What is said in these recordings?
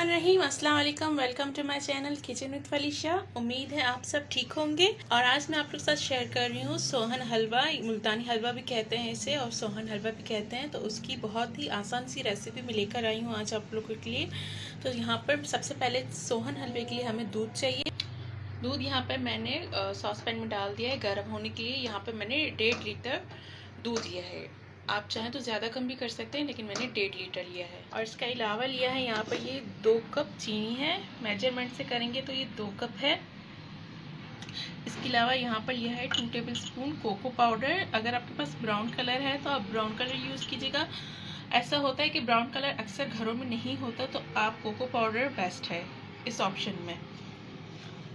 बिस्मिल्लाहिर्रहमानिर्रहीम, अस्सलाम वालेकुम। Welcome to my channel kitchen with Falisha. उम्मीद है आप सब ठीक होंगे। और आज मैं आप लोग के साथ शेयर कर रही हूँ सोहन हलवा। मुल्तानी हलवा भी कहते हैं इसे और सोहन हलवा भी कहते हैं। तो उसकी बहुत ही आसान सी रेसिपी मैं लेकर आई हूँ आज आप लोगों के लिए। तो यहाँ पर सबसे पहले सोहन हलवे के लिए हमें दूध चाहिए। दूध यहाँ पर मैंने सॉस पैन में डाल दिया है गर्म होने के लिए। यहाँ पर मैंने 1.5 लीटर दूध लिया है। आप चाहें तो ज़्यादा कम भी कर सकते हैं, लेकिन मैंने 1.5 लीटर लिया है। और इसके अलावा लिया है यहाँ पर ये 2 कप चीनी है। मेजरमेंट से करेंगे तो ये 2 कप है। इसके अलावा यहाँ पर लिया है 2 टेबल स्पून कोको पाउडर। अगर आपके पास ब्राउन कलर है तो आप ब्राउन कलर यूज़ कीजिएगा। ऐसा होता है कि ब्राउन कलर अक्सर घरों में नहीं होता, तो आप कोको पाउडर बेस्ट है इस ऑप्शन में।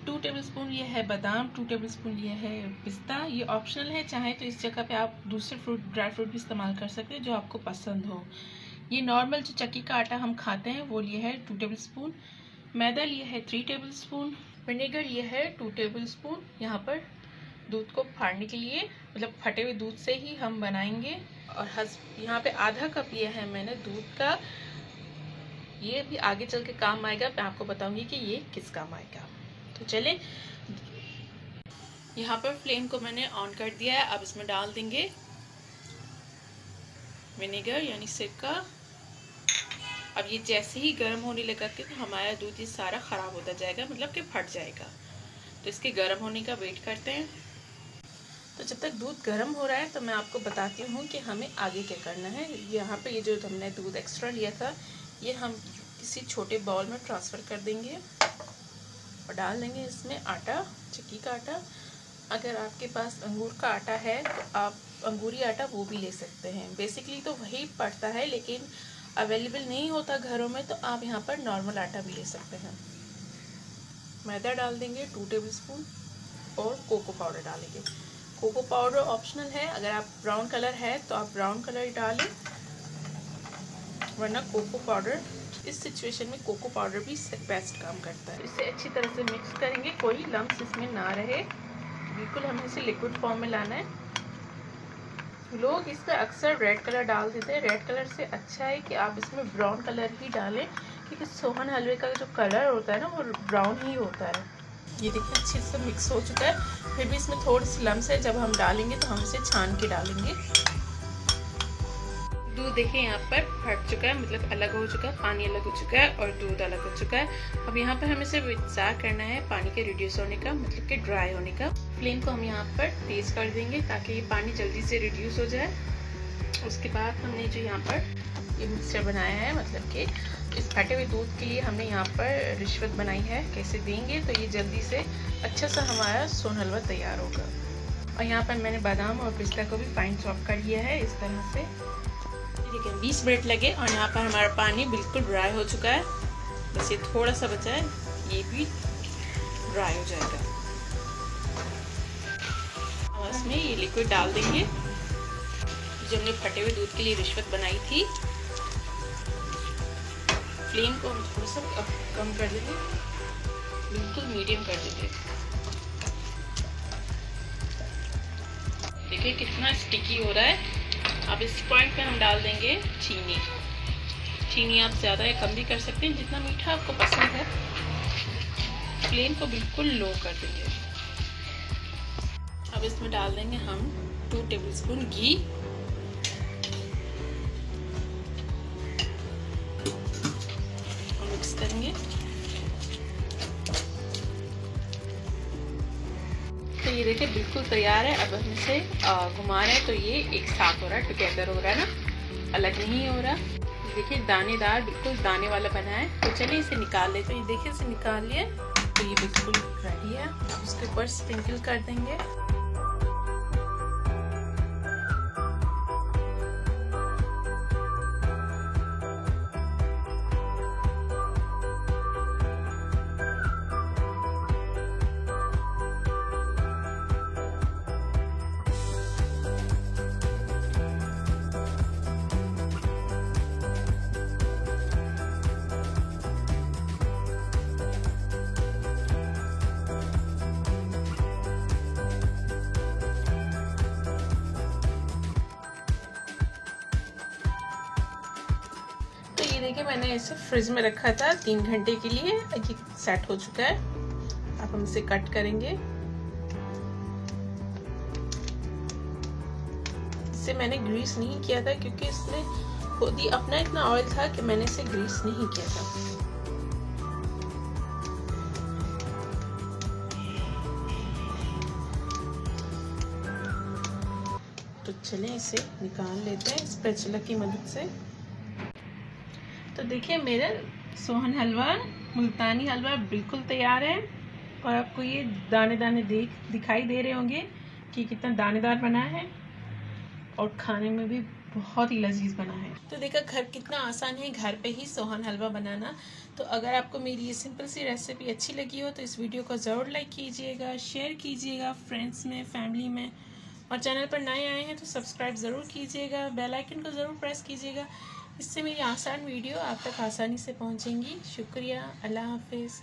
2 टेबल स्पून ये है बादाम, 2 टेबल स्पून ये है पिस्ता। ये ऑप्शनल है, चाहे तो इस जगह पे आप दूसरे ड्राई फ्रूट भी इस्तेमाल कर सकते हैं जो आपको पसंद हो। ये नॉर्मल जो चक्की का आटा हम खाते हैं वो लिए है 2 टेबल स्पून। मैदा लिए है 3 टेबल स्पून। विनेगर लिए है 2 टेबल स्पून। यहाँ पर दूध को फाड़ने के लिए, मतलब फटे हुए दूध से ही हम बनाएंगे। और यहाँ पे आधा कप लिया है मैंने दूध का। ये भी आगे चल के काम आएगा, मैं आपको बताऊंगी कि ये किस काम आएगा। तो चले, यहाँ पर फ्लेम को मैंने ऑन कर दिया है। अब इसमें डाल देंगे विनेगर यानी सिरका। अब ये जैसे ही गर्म होने लगा कि तो हमारा दूध ये सारा ख़राब होता जाएगा, मतलब कि फट जाएगा। तो इसके गर्म होने का वेट करते हैं। तो जब तक दूध गर्म हो रहा है तो मैं आपको बताती हूँ कि हमें आगे क्या करना है। यहाँ पे ये जो हमने दूध एक्स्ट्रा लिया था ये हम किसी छोटे बाउल में ट्रांसफ़र कर देंगे और डाल देंगे इसमें आटा, चक्की का आटा। अगर आपके पास अंगूर का आटा है तो आप अंगूरी आटा वो भी ले सकते हैं। बेसिकली तो वही पड़ता है, लेकिन अवेलेबल नहीं होता घरों में, तो आप यहाँ पर नॉर्मल आटा भी ले सकते हैं। मैदा डाल देंगे 2 टेबल स्पून और कोको पाउडर डालेंगे। कोको पाउडर ऑप्शनल है, अगर आप ब्राउन कलर है तो आप ब्राउन कलर डालें, वरना कोको पाउडर, इस सिचुएशन में कोको पाउडर भी बेस्ट काम करता है। इसे अच्छी तरह से मिक्स करेंगे, कोई लम्स इसमें ना रहे। बिल्कुल हमें इसे लिक्विड फॉर्म में लाना है। लोग इस पर अक्सर रेड कलर डाल देते हैं। रेड कलर से अच्छा है कि आप इसमें ब्राउन कलर ही डालें, क्योंकि सोहन हलवे का जो कलर होता है ना वो ब्राउन ही होता है। ये देखिए अच्छे से मिक्स हो चुका है। फिर भी इसमें थोड़ी सी लम्स है, जब हम डालेंगे तो हम इसे छान के डालेंगे। दूध देखिए यहाँ पर फट चुका है, मतलब अलग हो चुका है, पानी अलग हो चुका है और दूध अलग हो चुका है। अब यहाँ पर हमें सिर्फ इंतजार करना है पानी के रिड्यूस होने का, मतलब कि ड्राई होने का। फ्लेम को हम यहाँ पर तेज कर देंगे ताकि ये पानी जल्दी से रिड्यूस हो जाए। उसके बाद हमने जो यहाँ पर ये मिक्सचर बनाया है, मतलब कि इस फटे हुए दूध के लिए हमने यहाँ पर रिश्वत बनाई है, कैसे देंगे तो ये जल्दी से अच्छा सा हमारा सोहन हलवा तैयार होगा। और यहाँ पर मैंने बादाम और पिस्ता को भी फाइन चॉप कर लिया है इस तरह से। देखिए 20 मिनट लगे और यहाँ पर हमारा पानी बिल्कुल ड्राई हो चुका है। बस ये थोड़ा सा बचा है, ये भी ड्राई हो जाएगा। अब इसमें ये लिक्विड डाल देंगे जो हमने फटे हुए दूध के लिए रिश्वत बनाई थी। फ्लेम को हम थोड़ा सा कम कर देंगे, बिल्कुल मीडियम कर देंगे। देखिए कितना स्टिकी हो रहा है। अब इस पॉइंट पे हम डाल देंगे चीनी। चीनी आप ज़्यादा या कम भी कर सकते हैं, जितना मीठा आपको पसंद है। फ्लेम को बिल्कुल लो कर देंगे। अब इसमें डाल देंगे हम 2 टेबल स्पून घी। और मिक्स करेंगे। तो ये देखिए बिल्कुल तैयार है। अब हम इसे घुमा रहे हैं तो ये एक साथ हो रहा है, टुगेदर हो रहा है ना, अलग नहीं हो रहा। देखिए दानेदार, बिल्कुल दाने वाला बना है। तो चलिए इसे निकाल ले। तो ये देखिए इसे निकाल लिया, तो ये बिल्कुल रेडी है। अब उसके ऊपर स्प्रिंकल कर देंगे। देखिए मैंने इसे फ्रिज में रखा था 3 घंटे के लिए, ये सेट हो चुका है। अब हम इसे कट करेंगे। इसे मैंने ग्रीस नहीं किया था क्योंकि इसमें खुद ही अपना इतना ऑयल था कि मैंने इसे ग्रीस नहीं किया था। तो चलें इसे निकाल लेते हैं स्पैचुला की मदद से। तो देखिए मेरा सोहन हलवा, मुल्तानी हलवा बिल्कुल तैयार है। और आपको ये दाने दाने दिखाई दे रहे होंगे कि कितना दानेदार बना है और खाने में भी बहुत ही लजीज बना है। तो देखा घर कितना आसान है घर पे ही सोहन हलवा बनाना। तो अगर आपको मेरी ये सिंपल सी रेसिपी अच्छी लगी हो तो इस वीडियो को ज़रूर लाइक कीजिएगा, शेयर कीजिएगा फ्रेंड्स में, फैमिली में। और चैनल पर नए आए हैं तो सब्सक्राइब ज़रूर कीजिएगा, बेल आइकन को ज़रूर प्रेस कीजिएगा। इससे मेरी आसान वीडियो आप तक आसानी से पहुंचेंगी। शुक्रिया, अल्लाह हाफिज़।